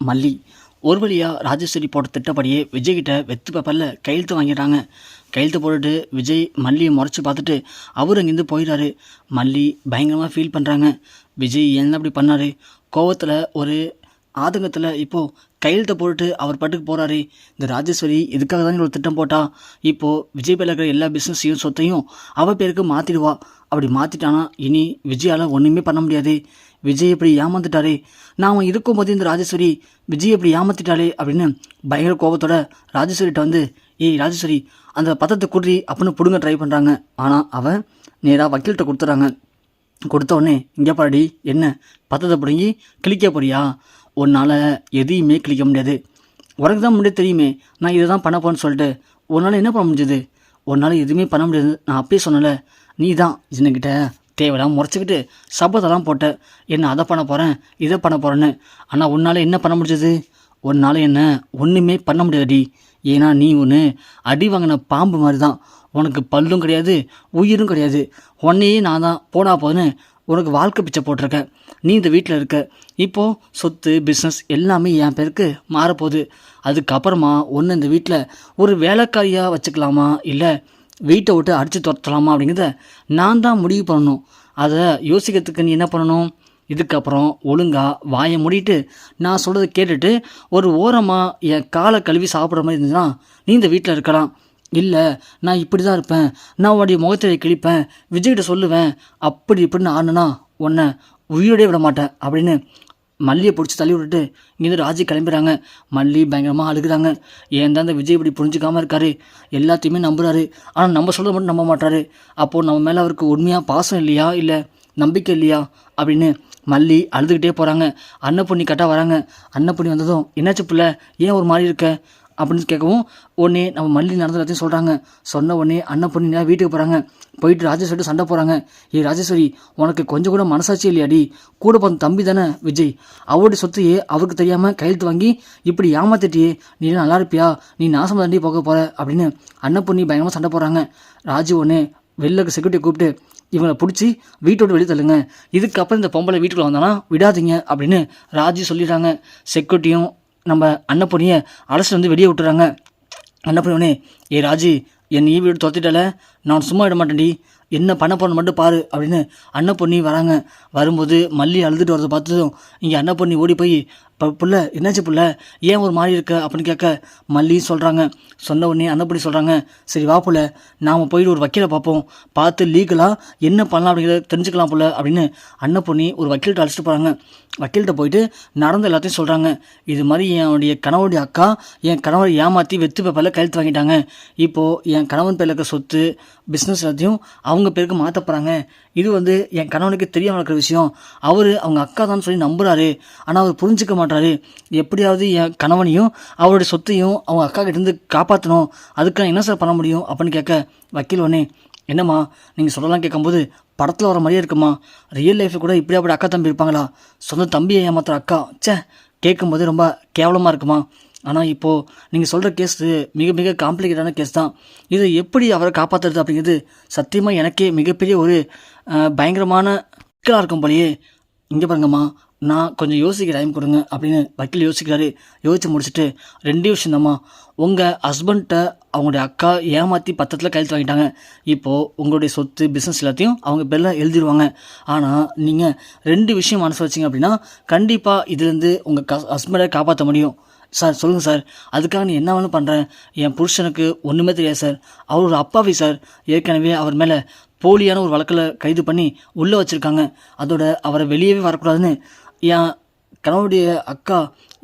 மல்லி ஒரு வழியாக ராஜேஸ்வரி போட்ட திட்டப்படியே விஜய்கிட்ட வெத்து பேப்பரில் கையெழுத்து வாங்கிடுறாங்க. கையெழுத்து போட்டுட்டு விஜய் மல்லியை முறைச்சி பார்த்துட்டு அவர் அங்கேருந்து போயிடுறாரு. மல்லி பயங்கரமாக ஃபீல் பண்ணுறாங்க. விஜய் என்ன அப்படி பண்ணார், கோவத்தில் ஒரு ஆதங்கத்தில் இப்போது கையெழுத்தை போட்டுட்டு அவர் பாட்டுக்கு போகிறாரு. இந்த ராஜேஸ்வரி இதுக்காக தான் ஒரு திட்டம் போட்டா, இப்போது விஜய் பேரில் இருக்கிற எல்லா பிஸ்னஸையும் சொத்தையும் அவள் பேருக்கு மாற்றிடுவா. அப்படி மாற்றிட்டானா இனி விஜயால் ஒன்றுமே பண்ண முடியாது. விஜய் இப்படி ஏமாந்துட்டாரே, நான் இருக்கும்போது இந்த ராஜேஸ்வரி விஜய் இப்படி ஏமாத்திட்டாளே அப்படின்னு பயங்கர கோபத்தோட ராஜேஸ்வரிகிட்ட வந்து, ஏய் ராஜேஸ்வரி அந்த பத்திரத்தை குடி அப்படின்னு பிடுங்க ட்ரை பண்ணுறாங்க. ஆனால் அவன் நேராக வக்கீல்கிட்ட கொடுத்துட்றாங்க. கொடுத்த உடனே இங்கே பாடி என்ன பத்திரத்தை பிடுங்கி கிழிக்க போறியா, உன்னால் எதையுமே கிழிக்க முடியாது. உனக்கு தான் முன்னாடி தெரியுமே நான் இதை தான் பண்ண போகிறேன்னு சொல்லிட்டு உன்னால் என்ன பண்ண முடிஞ்சது, உன்னால் எதுவுமே பண்ண முடியாது. நான் அப்பயே சொன்னல, நீ தான் என்னக்கிட்ட தேவையில்லாமல் முறைச்சிக்கிட்டு சபதெல்லாம் போட்ட, என்ன அதை பண்ண போகிறேன் இதை பண்ண போகிறேன்னு. ஆனால் உன்னால் என்ன பண்ண முடிஞ்சது, உன்னால் என்ன ஒன்றுமே பண்ண முடியாதுடி. ஏன்னா நீ ஒன்று அடி வாங்கின பாம்பு மாதிரி தான், உனக்கு பல்லும் கிடையாது உயிரும் கிடையாது. உன்னையே நான் தான் போனா போதுன்னு உனக்கு வாழ்க்கை பிச்சை போட்டிருக்கேன். நீ இந்த வீட்டில் இருக்க, இப்போது சொத்து பிஸ்னஸ் எல்லாமே என் பேருக்கு மாறப்போகுது. அதுக்கப்புறமா ஒன்று இந்த வீட்டில் ஒரு வேலைக்காரியாக வச்சுக்கலாமா இல்லை வீட்டை விட்டு அடித்து துரத்தலாமா அப்படிங்கிறத நான் தான் முடிவு பண்ணணும். அதை யோசிக்கிறதுக்கு நீ என்ன பண்ணணும், இதுக்கப்புறம் ஒழுங்காக வாயை மூடிட்டு நான் சொல்கிறத கேட்டுட்டு ஒரு ஓரமாக என் காலை கழுவி சாப்பிட்ற மாதிரி இருந்ததுன்னா நீ இந்த வீட்டில் இருக்கலாம். இல்லை நான் இப்படி தான் இருப்பேன், நான் உன்னுடைய முகத்தை கிழிப்பேன், விஜய்கிட்ட சொல்லுவேன், அப்படி இப்படின்னு ஆடுனா உன்னை உயிரோடே விட மாட்டேன் அப்படின்னு மல்லியை பிடிச்சி தள்ளி விட்டுட்டு இங்கேருந்து ராஜி கிளம்புறாங்க. மல்லி பயங்கரமாக அழுகுறாங்க. ஏன் தான் இந்த விஜய் இப்படி புரிஞ்சுக்காமல் இருக்காரு, எல்லாத்தையுமே நம்புகிறாரு, ஆனால் நம்ம சொல்கிறத மட்டும் நம்ப மாட்டாரு. அப்போது நம்ம மேலே அவருக்கு உண்மையாக பாசம் இல்லையா இல்லை நம்பிக்கை இல்லையா அப்படின்னு மல்லி அழுதுகிட்டே போகிறாங்க. அன்னப்பொண்ணி கரெக்டாக வராங்க. அன்னப்பொண்ணி வந்ததும் என்னாச்சு பிள்ளை ஏன் ஒரு மாதிரி இருக்க அப்படின்னு கேட்கவும் உடனே நம்ம மல்லி நடந்த எல்லாத்தையும் சொல்கிறாங்க. சொன்ன உடனே அன்னப்பொண்ணி நேரம் வீட்டுக்கு போகிறாங்க. போயிட்டு ராஜேஸ்வரி சண்டை போகிறாங்க. ஏய் ராஜேஸ்வரி உனக்கு கொஞ்சம் கூட மனசாட்சி இல்லையாடி, கூட பார்த்த தம்பி தானே விஜய், அவருடைய சொத்தையே அவருக்கு தெரியாமல் கையெழுத்து வாங்கி இப்படி ஏமாத்திட்டியே, நீ நல்லா இருப்பியா, நீ நாசம் தாண்டி போக போகிற அப்படின்னு அன்னப்பொண்ணி பயங்கரமாக சண்டை போகிறாங்க. ராஜு ஒன்று வெளில செக்யூரிட்டியை கூப்பிட்டு இவங்களை பிடிச்சி வீட்டோடு வெளியே தள்ளுங்க, இதுக்கப்புறம் இந்த பொம்பளை வீட்டுக்குள்ள வந்தானா விடாதீங்க அப்படின்னு ராஜு சொல்லிடுறாங்க. செக்யூரிட்டியும் நம்ம அன்னப்பொண்ணியை அழைச்சிட்டு வந்து வெளியே விட்டுறாங்க. அன்னப்பொண்ணி ஏ ராஜு என்னை வீடு துரத்திட்டால, நான் சும்மா விட மாட்டேன்டி, என்ன பண்ண போன மட்டும் பாரு அப்படின்னு அன்னப்பொண்ணி வராங்க. வரும்போது மல்லி அழுதுட்டு வரதை பார்த்ததும் இங்கே அன்னப்பொண்ணி ஓடி போய் புள்ள என்னாச்சு புள்ள ஏன் ஒரு மாதிரி இருக்க அப்படின்னு கேட்க மல்லியும் சொல்கிறாங்க. சொன்ன உடனே அன்னப்பொண்ணி சொல்கிறாங்க, சரி வா புள்ள நாம் போயிட்டு ஒரு வக்கீலை பார்ப்போம், பார்த்து லீகலாக என்ன பண்ணலாம் அப்படிங்கிறத தெரிஞ்சுக்கலாம் புள்ள அப்படின்னு அன்னப்பொண்ணி ஒரு வக்கீல்கிட்ட அழைச்சிட்டு போகிறாங்க. வக்கீல்கிட்ட போயிட்டு நடந்த எல்லாத்தையும் சொல்கிறாங்க. இது மாதிரி என்னுடைய கணவனுடைய அக்கா என் கணவரை ஏமாற்றி வெத்து பேப்பரில் கையெழுத்து வாங்கிட்டாங்க. இப்போது என் கணவன் பேரில் இருக்க சொத்து பிஸ்னஸ் எல்லாத்தையும் அவங்க பேருக்கு மாற்ற போகிறாங்க. இது என் கணவனுக்கு தெரியாமல் இருக்கிற விஷயம். அவர் அவங்க அக்கா தான் சொல்லி நம்புகிறாரு, ஆனால் அவர் புரிஞ்சிக்க மாட்டாரு. எப்படியாவது என் கணவனையும் அவருடைய சொத்தையும் அவங்க அக்கா கிட்டேருந்து காப்பாற்றணும், அதுக்கு நான் என்ன சார் பண்ண முடியும் அப்படின்னு கேட்க வக்கீல் உடனே, என்னம்மா நீங்கள் சொல்லலாம் கேட்கும்போது படத்தில் வர மாதிரியே இருக்குமா, ரியல் லைஃப்பில் கூட இப்படி அப்படி அக்கா தம்பி இருப்பாங்களா, சொந்த தம்பியை ஏமாத்துற அக்கா, சே கேட்கும்போது ரொம்ப கேவலமாக இருக்குமா. ஆனால் இப்போது நீங்கள் சொல்கிற கேஸ் மிக மிக காம்ப்ளிகேட்டான கேஸ் தான். இதை எப்படி அவரை காப்பாற்றுறது அப்படிங்கிறது சத்தியமாக எனக்கே மிகப்பெரிய ஒரு பயங்கரமான சிக்கலாக இருக்கும் போலையே. இங்கே பாருங்கம்மா நான் கொஞ்சம் யோசிக்க டைம் கொடுங்க அப்படின்னு வக்கீல் யோசிக்கிறாரு. யோசித்து முடிச்சுட்டு ரெண்டே விஷயம் தாம்மா, உங்கள் ஹஸ்பண்ட்டை அவங்களுடைய அக்கா ஏமாற்றி பத்திரத்தில் கையெழுத்து வாங்கிட்டாங்க. இப்போது உங்களுடைய சொத்து பிஸ்னஸ் எல்லாத்தையும் அவங்க பேரில் எழுதிடுவாங்க. ஆனால் நீங்கள் ரெண்டு விஷயம் மனசு வச்சிங்க அப்படின்னா கண்டிப்பாக இதுலேருந்து உங்கள் ஹஸ்பண்டை காப்பாற்ற முடியும். சார் சொல்லுங்கள் சார், அதுக்காக நீ என்ன வேணும் பண்ணுறேன், என் புருஷனுக்கு ஒன்றுமே தெரியாது சார், அவர் ஒரு அப்பாவி சார், ஏற்கனவே அவர் மேலே போலியான ஒரு வழக்கில் கைது பண்ணி உள்ளே வச்சுருக்காங்க, அதோட அவரை வெளியவே வரக்கூடாதுன்னு என் கணவருடைய அக்கா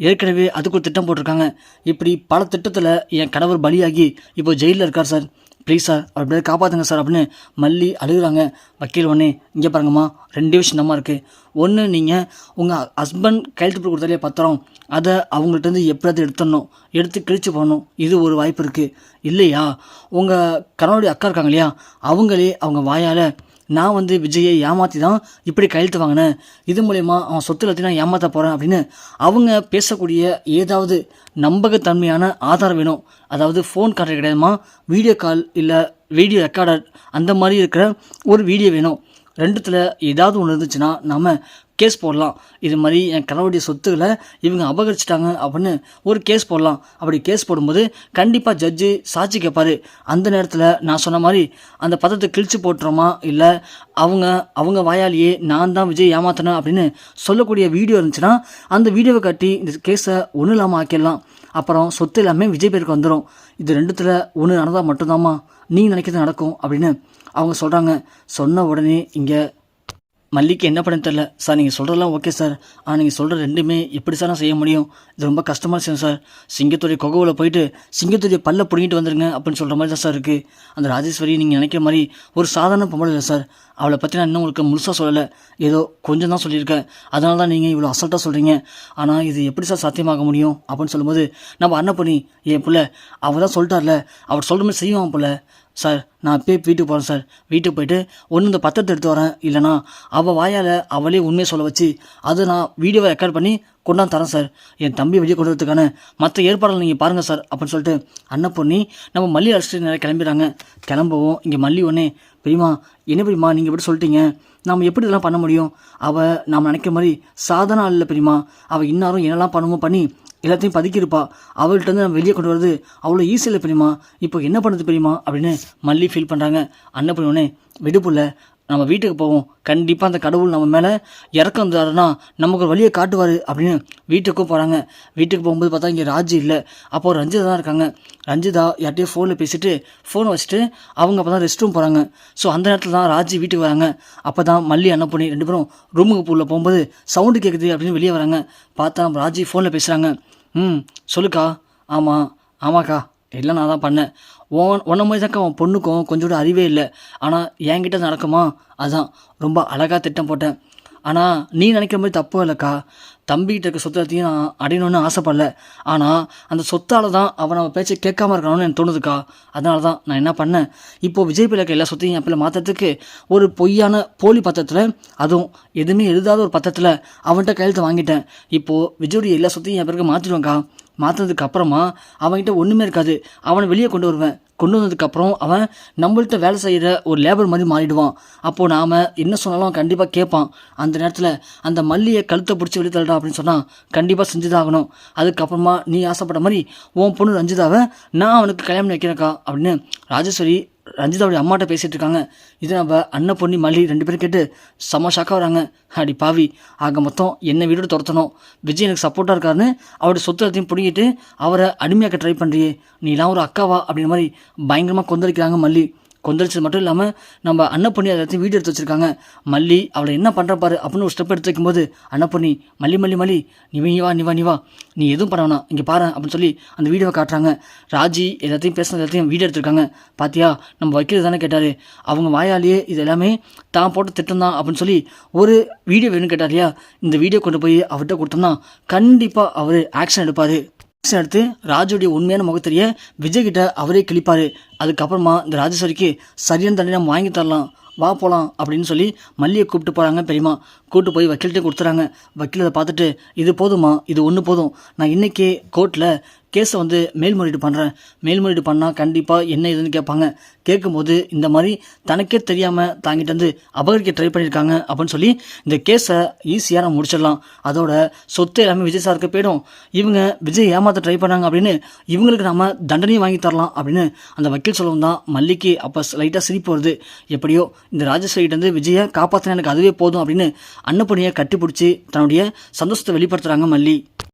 ஏற்கனவே அதுக்கு ஒரு திட்டம் போட்டிருக்காங்க. இப்படி பல திட்டத்தில் என் கணவர் பலியாகி இப்போ ஜெயிலில் இருக்கார் சார், ப்ளீஸ் சார் அவர் பேர் காப்பாற்றுங்க சார் அப்படின்னு மல்லி அழுகுறாங்க. வக்கீல் ஒன்று இங்கே பாருங்கம்மா ரெண்டே விஷயம் தான் இருக்குது. ஒன்று நீங்கள் உங்கள் ஹஸ்பண்ட் கையெழுத்து போட்டு கொடுத்தாலே பத்திரம், அதை அவங்கள்ட்டேருந்து எப்படியாவது எடுத்துடணும், எடுத்து கிழிச்சு போடணும், இது ஒரு வாய்ப்பு இருக்குது. இல்லையா உங்கள் கணவருடைய அக்கா இருக்காங்க இல்லையா, அவங்களே அவங்க வாயால் நான் விஜயை ஏமாற்றி தான் இப்படி கையெழுத்து வாங்கினேன், இது மூலயமா அவன் சொத்து எல்லாத்தையும் நான் ஏமாற்ற போகிறேன் அப்படின்னு அவங்க பேசக்கூடிய ஏதாவது நம்பகத்தன்மையான ஆதாரம் வேணும். அதாவது ஃபோன் கான்டாக்ட் கிடையாதுமா, வீடியோ கால் இல்லை வீடியோ ரெக்கார்டர் அந்த மாதிரி இருக்கிற ஒரு வீடியோ வேணும். ரெண்டுத்தில் ஏதாவது ஒன்று இருந்துச்சுன்னா நம்ம கேஸ் போடலாம். இது மாதிரி என் கணவருடைய சொத்துக்களை இவங்க அபகரிச்சிட்டாங்க அப்படின்னு ஒரு கேஸ் போடலாம். அப்படி கேஸ் போடும்போது கண்டிப்பாக ஜட்ஜு சாட்சி கேட்பாரு. அந்த நேரத்தில் நான் சொன்ன மாதிரி அந்த பத்திரத்தை கிழிச்சு போட்டுறோமா, இல்லை அவங்க அவங்க வாயாலேயே நான் தான் விஜய் ஏமாத்தினேன் அப்படின்னு சொல்லக்கூடிய வீடியோ இருந்துச்சுன்னா அந்த வீடியோவை காட்டி இந்த கேஸை ஒன்றும் இல்லாமல் ஆக்கிடலாம். அப்புறம் சொத்து எல்லாமே விஜய் பேருக்கு வந்துடும். இது ரெண்டுத்தில் ஒன்று நடந்தால் மட்டும்தாம்மா நீங்கள் நினைக்கிறது நடக்கும் அப்படின்னு அவங்க சொல்கிறாங்க. சொன்ன உடனே இங்கே மல்லிக்கு என்ன பண்ண தெரில. சார் நீங்கள் சொல்கிறதெல்லாம் ஓகே சார், ஆனால் நீங்கள் சொல்கிற ரெண்டுமே எப்படி சார் நான் செய்ய முடியும்? இது ரொம்ப கஷ்டமான விஷயம் சார். சிங்கத்துடைய கொகவில் போயிட்டு சிங்கத்துடைய பல்ல பிடிங்கிட்டு வந்துடுங்க அப்படின்னு சொல்கிற மாதிரி தான் சார் இருக்குது. அந்த ராஜேஸ்வரி நீங்கள் நினைக்கிற மாதிரி ஒரு சாதாரண பொம்பளை இல்லை சார். அவளை பற்றி நான் இன்னும் உங்களுக்கு முழுசாக சொல்லலை, ஏதோ கொஞ்சம் தான் சொல்லியிருக்கேன். அதனால தான் நீங்கள் இவ்வளோ அசல்ட்டாக சொல்கிறீங்க. ஆனால் இது எப்படி சார் சாத்தியமாக முடியும் அப்படின்னு சொல்லும்போது நம்ம அண்ணப்பண்ணி என் பிள்ளை அவள் தான் சொல்லிட்டார்ல, அவர் சொல்கிற மாதிரி செய்வான் பிள்ளை. சார் நான் அப்பயே வீட்டுக்கு போகிறேன் சார். வீட்டுக்கு போயிட்டு ஒன்று இந்த பத்திரத்தை எடுத்து வரேன், இல்லைனா அவள் வாயால் அவளே உண்மையை சொல்ல வச்சு அது நான் வீடியோவை ரெக்கார்ட் பண்ணி கொண்டாந்து தரேன் சார். என் தம்பி வெளியே கொண்டு வரதுக்கான மற்ற ஏற்பாடுகள் நீங்கள் பாருங்கள் சார் அப்படின்னு சொல்லிட்டு அண்ணப்பொண்ணி நம்ம மல்லி அழைச்சிட்டு நிறைய கிளம்பிடுறாங்க. கிளம்பவும் இங்கே மல்லி ஒன்றே, பெரியமா என்ன பெரியமா நீங்கள் எப்படி சொல்லிட்டீங்க, நம்ம எப்படி இதெல்லாம் பண்ண முடியும்? அவள் நாம் நினைக்கிற மாதிரி சாதாரண ஆள் இல்லை பெரியமா. அவள் இன்னாரும் என்னெல்லாம் பண்ணுமோ பண்ணி எல்லாத்தையும் பதுக்கியிருப்பா. அவள்கிட்ட நம்ம வெளியே கொண்டு வரது அவ்வளோ ஈஸி இல்லை பெரியமா. இப்போ என்ன பண்ணுறது பெரியமா அப்படின்னு மல்லி ஃபீல் பண்ணுறாங்க. அண்ணன் பொண்ணே விடுப்புல நம்ம வீட்டுக்கு போவோம், கண்டிப்பாக அந்த கடவுள் நம்ம மேலே இறக்கம் வந்தாருன்னா நமக்கு ஒரு வழியை காட்டுவார் அப்படின்னு வீட்டுக்கும் போகிறாங்க. வீட்டுக்கு போகும்போது பார்த்தா இங்கே ராஜு இல்லை. அப்போது ரஞ்சிதா தான் இருக்காங்க. ரஞ்சிதா யார்ட்டையும் ஃபோனில் பேசிவிட்டு ஃபோனை வச்சுட்டு அவங்க அப்போ தான் ரெஸ்ட் ரூம் போகிறாங்க. ஸோ அந்த நேரத்தில் தான் ராஜி வீட்டுக்கு வராங்க. அப்போ தான் மல்லி அண்ணன் பொண்ணு ரெண்டு பேரும் ரூமுக்கு உள்ள போகும்போது சவுண்டு கேட்குது அப்படின்னு வெளியே வராங்க. பார்த்தா நம்ம ராஜி ஃபோனில் பேசுகிறாங்க. சொல்லுக்கா. ஆமாக்கா எல்லாம் நான் தான் பண்ணேன். ஒன்றை மாதிரி தான்க்கா அவன் பொண்ணுக்கும் கொஞ்சோட அறிவே இல்லை. ஆனால் என்கிட்ட நடக்குமா, அதுதான் ரொம்ப அழகாக திட்டம் போட்டேன். ஆனால் நீ நினைக்கிற மாதிரி தப்பும் இல்லைக்கா. தம்பிகிட்ட இருக்க சொத்தையும் நான் அடையணும்னு ஆசைப்படல. ஆனால் அந்த சொத்தால் தான் அவன் அவன் பேச்சை கேட்காம இருக்கணும்னு எனக்கு தோணுதுக்கா. அதனால தான் நான் என்ன பண்ணேன், இப்போது விஜய் பிள்ளைக்கு எல்லா சொத்தையும் என் பிள்ளை மாற்றுறதுக்கு ஒரு பொய்யான போலி பத்திரத்தில், அதுவும் எதுவுமே எழுதாத ஒரு பத்திரத்தில் அவன்கிட்ட கையெழுத்து வாங்கிட்டேன். இப்போது விஜயோடைய எல்லா சொத்தையும் என் பிறகு மாற்றிடுவேன்க்கா. மாற்றினதுக்கு அப்புறமா அவன்கிட்ட ஒன்றுமே இருக்காது. அவனை வெளியே கொண்டு வருவேன். கொண்டு வந்ததுக்கப்புறம் அவன் நம்மள்கிட்ட வேலை செய்கிற ஒரு லேபர் மாதிரி மாறிடுவான். அப்போது நாம் என்ன சொன்னாலும் அவன் கண்டிப்பாக கேட்பான். அந்த நேரத்தில் அந்த மல்லியை கழுத்தை பிடிச்சி வெளியே தள்ளடா அப்படின்னு சொன்னால் கண்டிப்பாக செஞ்சுதாகணும். அதுக்கப்புறமா நீ ஆசைப்பட்ட மாதிரி உன் பொண்ணு ரஞ்சிதாவை நான் அவனுக்கு கல்யாணம் வைக்கிறேன்க்கா அப்படின்னு ராஜேஸ்வரி ரஞ்சிதாவுடைய அம்மாட்ட பேசிகிட்டு இருக்காங்க. இது நம்ம அண்ணன் பொண்ணி மல்லி ரெண்டு பேரும் கேட்டு செம்ம ஷாக்காக வராங்க. அடி பாவி, ஆக மொத்தம் என்னை வீடு துரத்தணும், விஜய் எனக்கு சப்போர்ட்டாக இருக்காருன்னு அவருடைய சொத்து எல்லாத்தையும் பிடிங்கிட்டு அவரை அடிமையாக்க ட்ரை பண்ணுறியே, நீலாம் ஒரு அக்காவா அப்படின்ற மாதிரி பயங்கரமாக கொந்தளிக்கிறாங்க மல்லி. கொந்தளிச்சது மட்டும் இல்லாமல் நம்ம அன்னப்பொண்ணி அதை எல்லாத்தையும் வீடியோ எடுத்து வச்சுருக்காங்க. மல்லி அவளை என்ன பண்ணுற பாரு அப்படின்னு ஒரு ஸ்டெப் எடுத்து வைக்கும்போது அன்னப்பொண்ணி மல்லி நீ வா நீ எதுவும் பண்ண வேணாம், இங்கே பாரு அப்படின்னு சொல்லி அந்த வீடியோவை காட்டுறாங்க. ராஜி எல்லாத்தையும் பேசுனது எல்லாத்தையும் வீடியோ எடுத்துருக்காங்க. பார்த்தியா நம்ம வைக்கிறது தானே கேட்டார், அவங்க வாயாலேயே இது எல்லாமே தான் போட்டு திட்டம் தான் அப்படின்னு சொல்லி ஒரு வீடியோ வேணும்னு கேட்டார் இல்லையா. இந்த வீடியோ கொண்டு போய் அவர்கிட்ட கொடுத்தோம்னா கண்டிப்பாக அவர் ஆக்ஷன் எடுப்பார். எடுத்து ராஜுடைய உண்மையான முகத்தெரிய விஜய்கிட்ட அவரே கிழிப்பார். அதுக்கப்புறமா இந்த ராஜேஸ்வரிக்கு சரியான தண்டனை நம்ம வாங்கி தரலாம், வா போகலாம் அப்படின்னு சொல்லி மல்லியை கூப்பிட்டு போகிறாங்க. பெரியமா கூப்பிட்டு போய் வக்கீல்கிட்ட கொடுத்துறாங்க. வக்கீல் அதை பார்த்துட்டு இது போதுமா, இது ஒன்று போதும், நான் இன்றைக்கே கோர்ட்டில் கேஸை மேல்முறையீடு பண்ணுறேன். மேல்முறையீடு பண்ணால் கண்டிப்பாக என்ன இதுன்னு கேட்பாங்க. கேட்கும்போது இந்த மாதிரி தனக்கே தெரியாமல் தாங்கிட்டு அபகரிக்க ட்ரை பண்ணியிருக்காங்க அப்படின்னு சொல்லி இந்த கேஸை ஈஸியாக நம்ம முடிச்சிடலாம். அதோட சொத்து எல்லாமே விஜய் சாருக்கு போயிடும். இவங்க விஜய் ஏமாற்ற ட்ரை பண்ணாங்க அப்படின்னு இவங்களுக்கு நம்ம தண்டனையும் வாங்கி தரலாம் அப்படின்னு அந்த வக்கீல் சொல்லவும் தான் மல்லிக்கு அப்போ லைட்டாக சிரிப்பு வருது. எப்படியோ இந்த ராஜேஸ்வரிகிட்ட விஜயை காப்பாற்றினா எனக்கு அதுவே போதும் அப்படின்னு அன்னப்பொண்ணியை கட்டி பிடிச்சி தன்னுடைய சந்தோஷத்தை வெளிப்படுத்துகிறாங்க மல்லி.